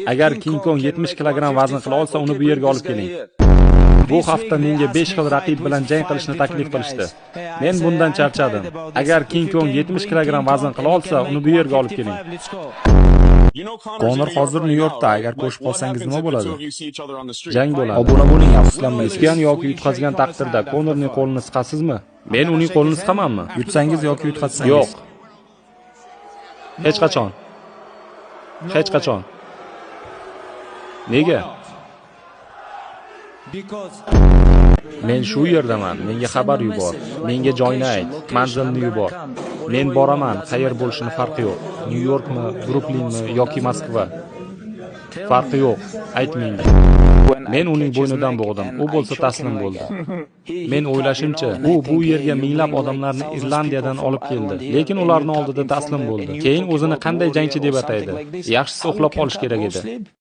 Agar King Kong 70 kilogramm vazn qila olsa, uni bu yerga olib keling. Bu hafta menga 5 xil raqib bilan jang qilishni taklif qilishdi. Men bundan charchadim. Agar King Kong 70 kilogramm vazn qila olsa, uni bu yerga olib keling. Konor hozir Nyu-Yorkda. Agar qo'shib qolsangiz nima bo'ladi? Jang bo'ladi. Obuna bo'ling, afsuslanmaysiz. Yutgan yoki yutqazgan taqdirda Konorning qo'lini siqasizmi? Men uning qo'lini siqamanmi? Yutsangiz yoki yutqazsangiz. Yo'q. Hech qachon. Hech qachon. Nega? Men shu yerdaman. Menga xabar yubor. Menga joyni ayt. Manzilni yubor. Men boraman. Qayer bo'lishini farqi yo'q. Nyu-Yorkmi, Bruklinmi yoki Moskva? Farqi yo'q. Ayt menga. Men uning bo'ynidan bo'g'dim. U bo'lsa taslim bo'ldi. Men o'ylashimcha, u bu yerga minglab odamlarni Irlandiyadan olib keldi, lekin ularning oldida taslim bo'ldi. Keyin o'zini qanday jangchi deb ataydi? Yaxshisi uxlab qolish kerak edi.